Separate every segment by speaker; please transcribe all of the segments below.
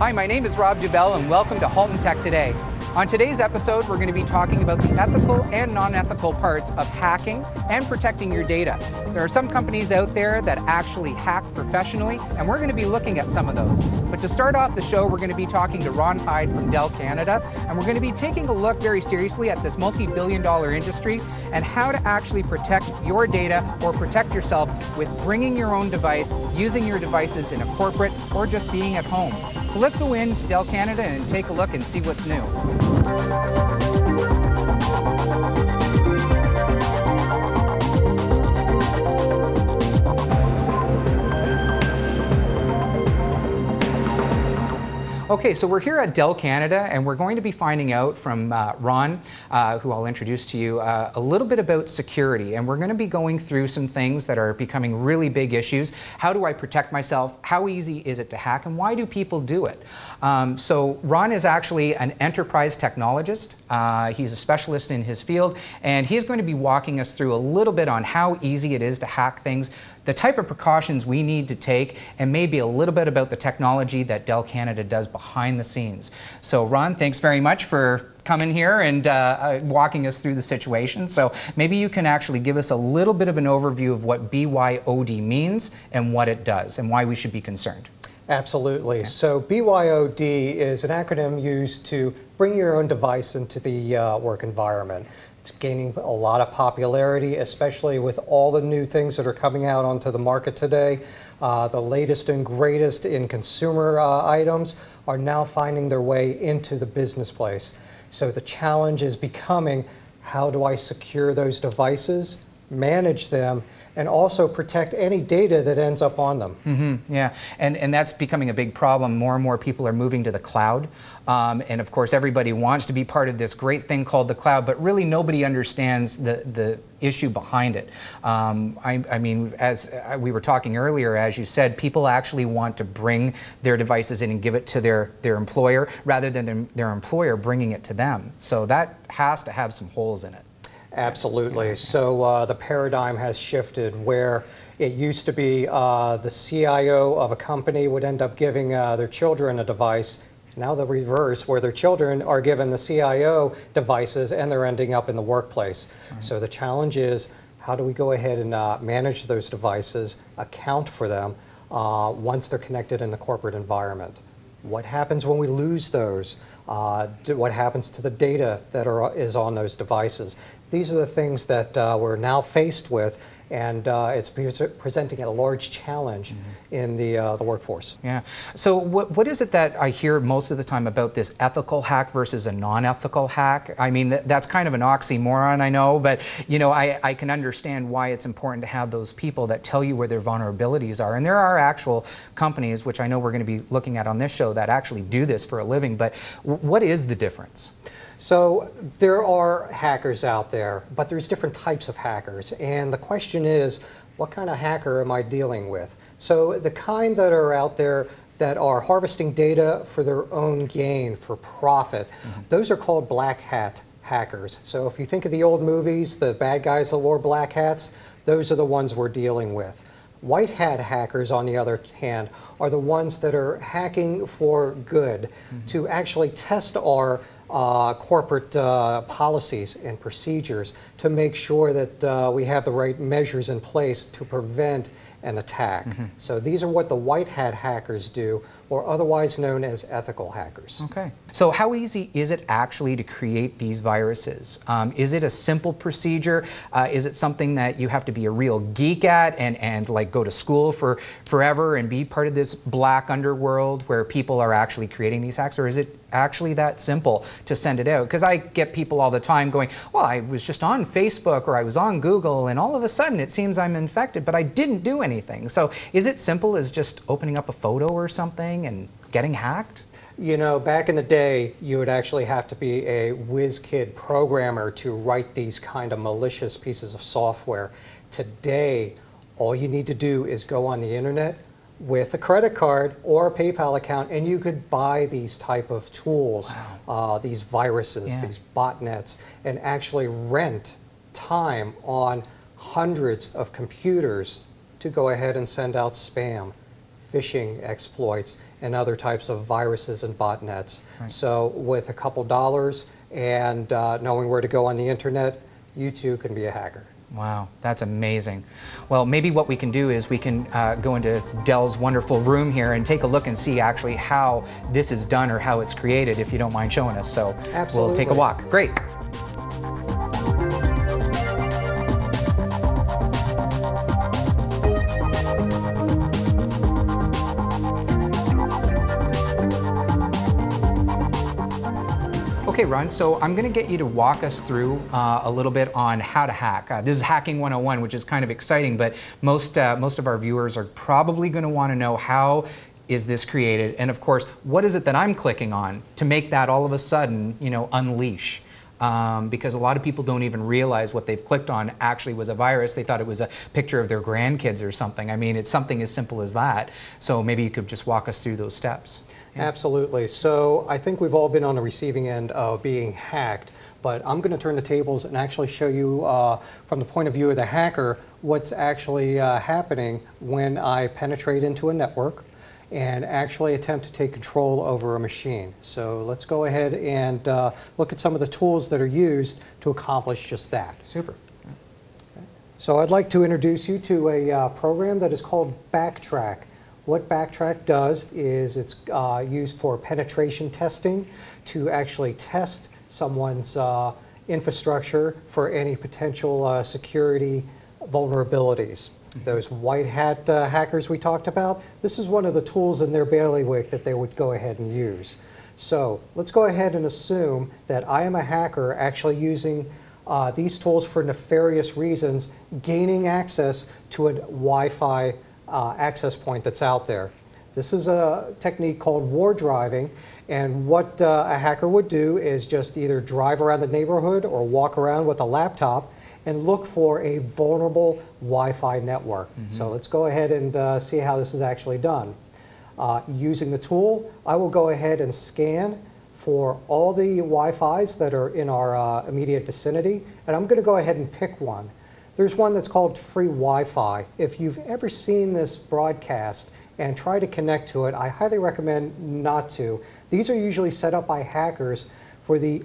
Speaker 1: Hi, my name is Rob Duvall and welcome to Halton Tech Today. On today's episode, we're going to be talking about the ethical and non-ethical parts of hacking and protecting your data. There are some companies out there that actually hack professionally, and we're going to be looking at some of those. But to start off the show, we're going to be talking to Ron Hyde from Dell Canada, and we're going to be taking a look very seriously at this multi-billion-dollar industry and how to actually protect your data or protect yourself with bringing your own device, using your devices in a corporate, or just being at home. So let's go into Dell Canada and take a look and see what's new. Okay, so we're here at Dell Canada, and we're going to be finding out from Ron, who I'll introduce to you, a little bit about security. And we're going to be going through some things that are becoming really big issues. How do I protect myself? How easy is it to hack? And why do people do it? So Ron is actually an enterprise technologist. He's a specialist in his field, and he's going to be walking us through a little bit on how easy it is to hack things, the type of precautions we need to take, and maybe a little bit about the technology that Dell Canada does behind the scenes. So Ron, thanks very much for coming here and walking us through the situation. So maybe you can actually give us a little bit of an overview of what BYOD means and what it does and why we should be concerned.
Speaker 2: Absolutely. Okay. So BYOD is an acronym used to bring your own device into the work environment. It's gaining a lot of popularity, especially with all the new things that are coming out onto the market today. The latest and greatest in consumer items are now finding their way into the business place. So the challenge is becoming, how do I secure those devices, manage them, and also protect any data that ends up on them.
Speaker 1: Mm-hmm, yeah, and that's becoming a big problem. More and more people are moving to the cloud. And of course, everybody wants to be part of this great thing called the cloud, but really nobody understands the issue behind it. I mean, as we were talking earlier, as you said, people actually want to bring their devices in and give it to their employer rather than their employer bringing it to them. So that has to have some holes in it.
Speaker 2: Absolutely. So the paradigm has shifted where it used to be the CIO of a company would end up giving their children a device. Now the reverse, where their children are given the CIO devices and they're ending up in the workplace. Right. So the challenge is, how do we go ahead and manage those devices, account for them once they're connected in the corporate environment? What happens when we lose those? What happens to the data that is on those devices? These are the things that we're now faced with, and it's presenting a large challenge in the workforce.
Speaker 1: Yeah. So what is it that I hear most of the time about this ethical hack versus a non-ethical hack? I mean, that's kind of an oxymoron, I know, but you know, I can understand why it's important to have those people that tell you where their vulnerabilities are. And there are actual companies, which I know we're going to be looking at on this show, that actually do this for a living. But what is the difference?
Speaker 2: So there are hackers out there, but there's different types of hackers. And the question is, what kind of hacker am I dealing with? So the kind that are out there that are harvesting data for their own gain, for profit, those are called black hat hackers. So if you think of the old movies, the bad guys that wore black hats, those are the ones we're dealing with. White hat hackers, on the other hand, are the ones that are hacking for good, to actually test our corporate policies and procedures to make sure that we have the right measures in place to prevent an attack. So these are what the white hat hackers do, or otherwise known as ethical hackers.
Speaker 1: Okay. So how easy is it actually to create these viruses? Is it a simple procedure? Is it something that you have to be a real geek at and like go to school for forever and be part of this black underworld where people are actually creating these hacks? Or is it actually that simple to send it out? Because I get people all the time going, well, I was just on Facebook or I was on Google and all of a sudden it seems I'm infected, but I didn't do anything. So is it simple as just opening up a photo or something and getting hacked?
Speaker 2: You know, back in the day, you would actually have to be a whiz-kid programmer to write these kind of malicious pieces of software. Today, all you need to do is go on the internet with a credit card or a PayPal account, and you could buy these type of tools, these viruses, these botnets, and actually rent time on hundreds of computers to go ahead and send out spam, phishing exploits and other types of viruses and botnets.
Speaker 1: Right.
Speaker 2: So with a couple dollars and knowing where to go on the internet, you too can be a hacker.
Speaker 1: Wow, that's amazing. Well, maybe what we can do is we can go into Dell's wonderful room here and take a look and see actually how this is done or how it's created, if you don't mind showing us. So
Speaker 2: Absolutely.
Speaker 1: We'll take a walk. Great. Okay, Ron, so I'm going to get you to walk us through a little bit on how to hack. This is Hacking 101, which is kind of exciting, but most of our viewers are probably going to want to know how is this created, and of course, what is it that I'm clicking on to make that all of a sudden, you know, unleash? Because a lot of people don't even realize what they've clicked on actually was a virus. They thought it was a picture of their grandkids or something. I mean, it's something as simple as that. So maybe you could just walk us through those steps. Yeah.
Speaker 2: Absolutely. So I think we've all been on the receiving end of being hacked, but I'm going to turn the tables and actually show you from the point of view of the hacker what's actually happening when I penetrate into a network and actually attempt to take control over a machine. So let's go ahead and look at some of the tools that are used to accomplish just that.
Speaker 1: Super.
Speaker 2: Okay. So I'd like to introduce you to a program that is called Backtrack. What Backtrack does is it's used for penetration testing to actually test someone's infrastructure for any potential security vulnerabilities. Those white hat hackers we talked about, this is one of the tools in their bailiwick that they would go ahead and use. So let's go ahead and assume that I am a hacker actually using these tools for nefarious reasons, gaining access to a Wi-Fi access point that's out there. This is a technique called war driving, and what a hacker would do is just either drive around the neighborhood or walk around with a laptop and look for a vulnerable Wi-Fi network. So let's go ahead and see how this is actually done. Using the tool, I will go ahead and scan for all the Wi-Fis that are in our immediate vicinity, and I'm going to go ahead and pick one. There's one that's called free Wi-Fi. If you've ever seen this broadcast and try to connect to it, I highly recommend not to. These are usually set up by hackers for the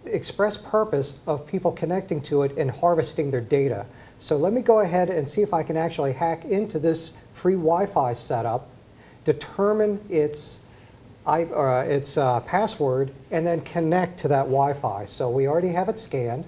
Speaker 2: express purpose of people connecting to it and harvesting their data. So let me go ahead and see if I can actually hack into this free Wi-Fi setup, determine its password, and then connect to that Wi-Fi. So we already have it scanned.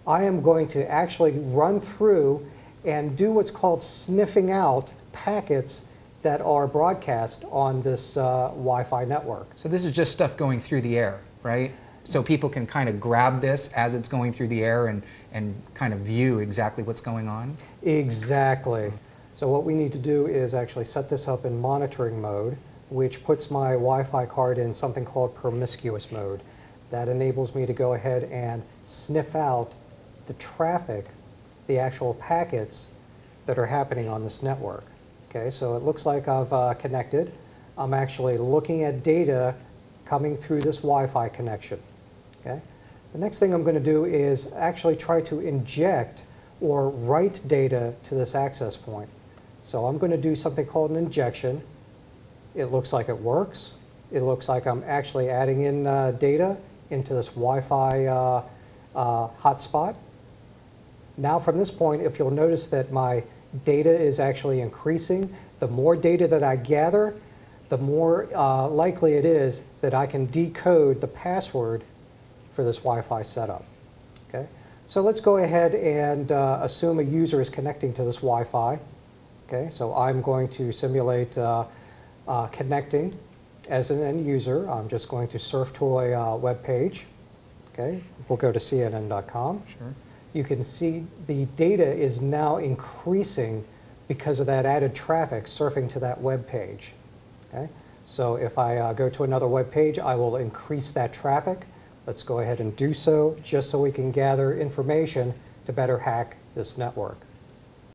Speaker 2: I am going to actually run through and do what's called sniffing out packets that are broadcast on this Wi-Fi network.
Speaker 1: So this is just stuff going through the air, right? So people can kind of grab this as it's going through the air and kind of view exactly what's going on?
Speaker 2: Exactly. So what we need to do is actually set this up in monitoring mode, which puts my Wi-Fi card in something called promiscuous mode. That enables me to go ahead and sniff out the traffic, the actual packets that are happening on this network. Okay, so it looks like I've connected. I'm actually looking at data coming through this Wi-Fi connection. Okay, the next thing I'm going to do is actually try to inject or write data to this access point. So I'm going to do something called an injection. It looks like it works. It looks like I'm actually adding in data into this Wi-Fi hotspot. Now from this point, if you'll notice that my data is actually increasing, the more data that I gather, the more likely it is that I can decode the password for this Wi-Fi setup. Okay? So let's go ahead and assume a user is connecting to this Wi-Fi. Okay? So I'm going to simulate connecting as an end user. I'm just going to surf to a web page. Okay? We'll go to CNN.com.
Speaker 1: Sure.
Speaker 2: You can see the data is now increasing because of that added traffic surfing to that web page. Okay? So if I go to another web page, I will increase that traffic. Let's go ahead and do so just so we can gather information to better hack this network.